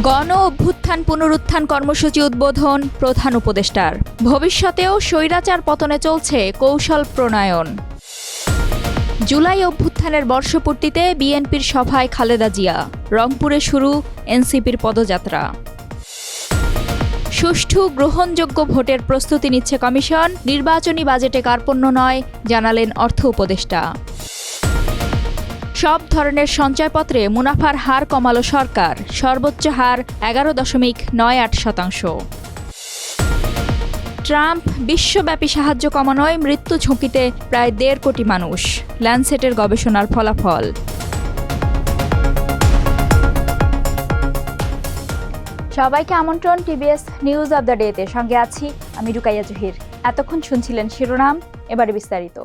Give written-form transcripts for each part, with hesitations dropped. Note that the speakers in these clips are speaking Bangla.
গণ অভ্যুত্থান পুনরুত্থান কর্মসূচি উদ্বোধন প্রধান উপদেষ্টার। ভবিষ্যতেও স্বৈরাচার পতনে চলছে কৌশল প্রণয়ন। জুলাই অভ্যুত্থানের বর্ষপূর্তিতে বিএনপির সভায় খালেদা জিয়া। রংপুরে শুরু এনসিপির পদযাত্রা। সুষ্ঠু গ্রহণযোগ্য ভোটের প্রস্তুতি নিচ্ছে কমিশন। নির্বাচনী বাজেটে কার্পণ্য নয়, জানালেন অর্থ উপদেষ্টা। সব ধরনের সঞ্চয়পত্রে মুনাফার হার কমালো সরকার। সর্বোচ্চ হার 11.98%। ট্রাম্প বিশ্বব্যাপী সাহায্য কমানোয় মৃত্যু ঝুঁকিতে প্রায় 1.5 কোটি মানুষ। ল্যান্সেটের গবেষণার ফলাফল। সবাইকে আমন্ত্রণ টিবিএস নিউজ অব দ্য ডেতে। সঙ্গে আছি আমি রুকাইয়া জহির। এতক্ষণ শুনছিলেন শিরোনাম, এবারে বিস্তারিত।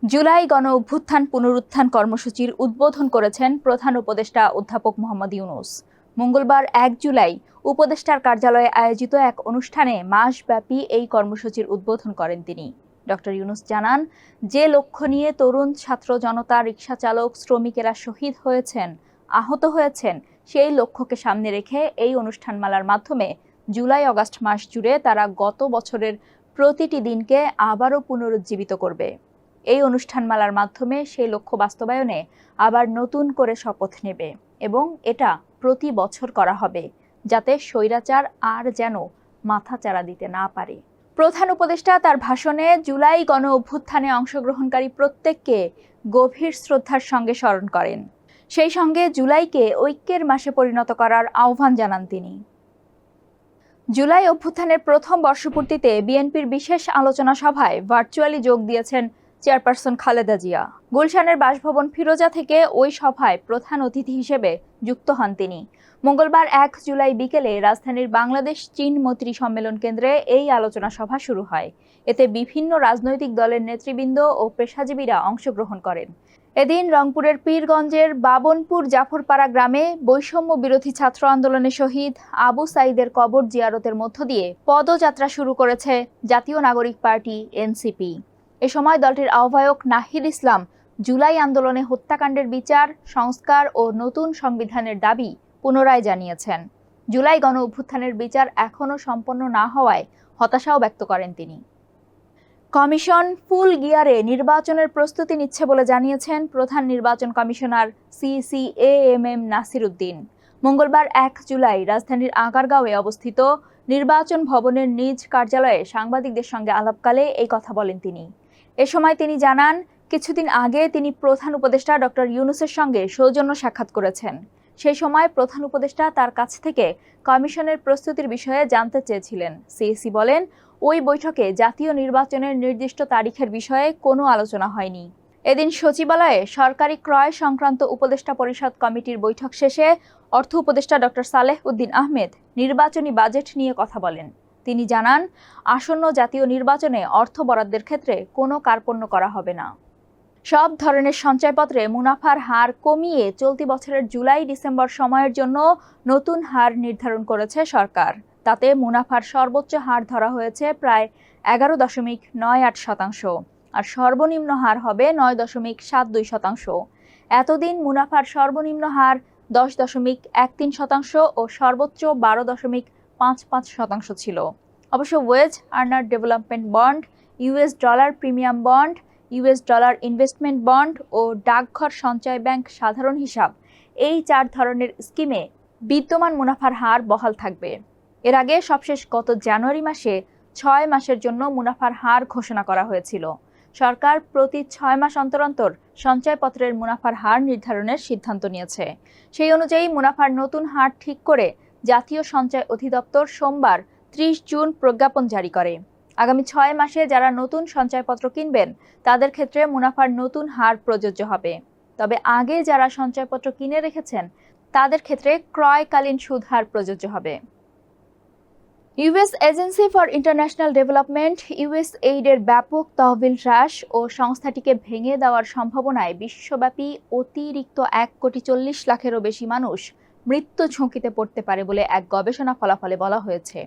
জুলাই গণ অভ্যুত্থান পুনরুত্থান কর্মসূচির উদ্বোধন করেছেন প্রধান উপদেষ্টা অধ্যাপক মোহাম্মদ ইউনূস। মঙ্গলবার 1 জুলাই উপদেষ্টার কার্যালয়ে আয়োজিত এক অনুষ্ঠানে মাসব্যাপী এই কর্মসূচির উদ্বোধন করেন তিনি। ডক্টর ইউনূস জানান, যে লক্ষ্য নিয়ে তরুণ ছাত্র জনতা, রিকশা চালক, শ্রমিকেরা শহীদ হয়েছেন, আহত হয়েছেন, সেই লক্ষ্যকে সামনে রেখে এই অনুষ্ঠানমালার মাধ্যমে জুলাই আগস্ট মাস জুড়ে তারা গত বছরের প্রতিটি দিনকে আবারও পুনরুজ্জীবিত করবে। এই অনুষ্ঠানমালার মাধ্যমে সেই লক্ষ্য বাস্তবায়নে আবার নতুন করে শপথ নেবে এবং এটা প্রতি বছর করা হবে, যাতে স্বৈরাচার আর যেন মাথাচাড়া দিতে না পারে। প্রধান উপদেষ্টা তার ভাষণে জুলাই গণ অভ্যুত্থানে অংশগ্রহণকারী প্রত্যেককে গভীর শ্রদ্ধার সঙ্গে স্মরণ করেন। সেই সঙ্গে জুলাইকে ঐক্যের মাসে পরিণত করার আহ্বান জানান তিনি। জুলাই অভ্যুত্থানের প্রথম বর্ষপূর্তিতে বিএনপির বিশেষ আলোচনা সভায় ভার্চুয়ালি যোগ দিয়েছেন চেয়ারপারসন খালেদা জিয়া। গুলশানের বাসভবন ফিরোজা থেকে ওই সভায় প্রধান অতিথি হিসেবে যুক্ত হন তিনি। মঙ্গলবার 1 জুলাই বিকেলে রাজধানীর বাংলাদেশ চীন মৈত্রী সম্মেলন কেন্দ্রে এই আলোচনা সভা শুরু হয়। এতে বিভিন্ন রাজনৈতিক দলের নেতৃবৃন্দ ও পেশাজীবীরা অংশগ্রহণ করেন। এদিন রংপুরের পীরগঞ্জের বাবনপুর জাফরপাড়া গ্রামে বৈষম্য বিরোধী ছাত্র আন্দোলনে শহীদ আবু সাঈদের কবর জিয়ারতের মধ্য দিয়ে পদযাত্রা শুরু করেছে জাতীয় নাগরিক পার্টি এনসিপি। এ সময় দলটির আহ্বায়ক নাহিদ ইসলাম জুলাই আন্দোলনে হত্যাকাণ্ডের বিচার, সংস্কার ও নতুন সংবিধানের দাবি পুনরায় জানিয়েছেন। জুলাই গণ অভ্যুত্থানের বিচার এখনও সম্পন্ন না হওয়ায় হতাশাও ব্যক্ত করেন তিনি। কমিশন ফুল গিয়ারে নির্বাচনের প্রস্তুতি নিচ্ছে বলে জানিয়েছেন প্রধান নির্বাচন কমিশনার সিসিএএমএম নাসির উদ্দিন। মঙ্গলবার 1 জুলাই রাজধানীর আগারগাঁওয়ে অবস্থিত নির্বাচন ভবনের নিজ কার্যালয়ে সাংবাদিকদের সঙ্গে আলাপকালে এই কথা বলেন তিনি। এ সময় তিনি জানান, কিছুদিন আগে তিনি প্রধান উপদেষ্টা ডক্টর ইউনূসের সঙ্গে সৌজন্য সাক্ষাৎ করেছেন। সেই সময় প্রধান উপদেষ্টা তার কাছ থেকে কমিশনের প্রস্তুতির বিষয়ে জানতে চেয়েছিলেন। সিএসি বলেন, ওই বৈঠকে জাতীয় নির্বাচনের নির্দিষ্ট তারিখের বিষয়ে কোনো আলোচনা হয়নি। এদিন সচিবালয়ে সরকারি ক্রয় সংক্রান্ত উপদেষ্টা পরিষদ কমিটির বৈঠক শেষে অর্থ উপদেষ্টা ডক্টর সালেহ উদ্দিন আহমেদ নির্বাচনী বাজেট নিয়ে কথা বলেন। তিনি জানান, আসন্ন জাতীয় নির্বাচনে অর্থ বরাদ্দের ক্ষেত্রে কোনো কার্পণ্য করা হবে না। সব ধরনের সঞ্চয়পত্রে মুনাফার হার কমিয়ে চলতি বছরের জুলাই-ডিসেম্বর সময়ের জন্য নতুন হার নির্ধারণ করেছে সরকার। তাতে মুনাফার সর্বোচ্চ হার ধরা হয়েছে প্রায় 11.98%, আর সর্বনিম্ন হার হবে 9.72%। এতদিন মুনাফার সর্বনিম্ন হার 10.13% ও সর্বোচ্চ 12.55% ছিল। অবশ্য wage earner development bond, US dollar premium bond, US dollar investment bond ও ডাকঘর সঞ্চয় ব্যাংক সাধারণ হিসাব, এই 4 ধরনের স্কিমে বিদ্যমান মুনাফার হার বহাল থাকবে। এর আগে সবশেষ গত জানুয়ারি মাসে 6 মাসের জন্য মুনাফার হার ঘোষণা করা হয়েছিল। সরকার প্রতি 6 মাস অন্তর অন্তর সঞ্চয়পত্রের মুনাফার হার নির্ধারণের সিদ্ধান্ত নিয়েছে। সেই অনুযায়ী মুনাফার নতুন হার ঠিক করে জাতীয় সঞ্চয় অধিদপ্তর সোমবার 30 জুন প্রজ্ঞাপন জারি করে। আগামী 6 মাসে যারা নতুন সঞ্চয়পত্র কিনবেন তাদের ক্ষেত্রে মুনাফার নতুন হার প্রযোজ্য হবে। তবে আগে যারা সঞ্চয়পত্র কিনে রেখেছেন তাদের ক্ষেত্রে ক্রয়কালীন সুদ হার প্রযোজ্য হবে। US agency for international development ইউএসএইডের ব্যাপক তহবিল হ্রাস ও সংস্থাটিকে ভেঙে দেওয়ার সম্ভাবনায় বিশ্বব্যাপী অতিরিক্ত 1,40,00,000-এরও বেশি মানুষ মৃত্যু ঝুঁকিতে পড়তে পারে বলে এক গবেষণা ফলাফলে বলা হয়েছে।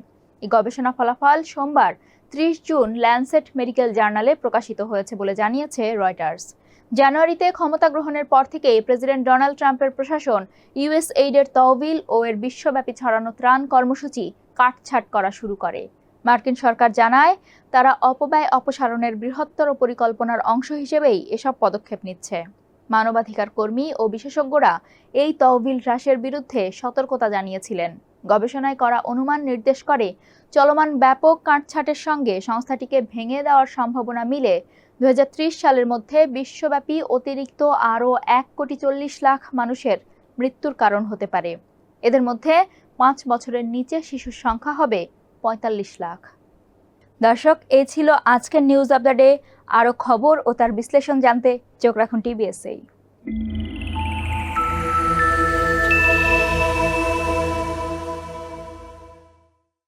এই গবেষণা ফলাফল সোমবার 30 জুন ল্যান্সেট মেডিকেল জার্নালে প্রকাশিত হয়েছে বলে জানিয়েছে রয়টার্স। জানুয়ারিতে ক্ষমতা গ্রহণের পর থেকেই প্রেসিডেন্ট ডোনাল্ড ট্রাম্পের প্রশাসন ইউএসএইডের তহবিল ও এর বিশ্বব্যাপী ছড়ানো ত্রাণ কর্মসূচি কাটছাঁট করা শুরু করে। মার্কিন সরকার জানায়, তারা অপব্যয় অপসারণের বৃহত্তর পরিকল্পনার অংশ হিসেবেই এসব পদক্ষেপ নিচ্ছে। মানবাধিকার কর্মী ও বিশেষজ্ঞরা এই তহবিল হ্রাসের বিরুদ্ধে সতর্কতা জানিয়েছিলেন। গবেষণায় করা অনুমান নির্দেশ করে, চলমান ব্যাপক কাটছাঁটের সঙ্গে সংস্থাটিকে ভেঙে দেওয়ার সম্ভাবনা মিলে 2030 সালের মধ্যে বিশ্বব্যাপী অতিরিক্ত আরও 1,40,00,000 মানুষের মৃত্যুর কারণ হতে পারে। এদের মধ্যে 5 বছরের নিচে শিশুর সংখ্যা হবে 45 লাখ। দর্শক, এই ছিল আজকের নিউজ অব দ্য ডে। আরও খবর ও তার বিশ্লেষণ জানতে চোখ রাখুন TBS-এই।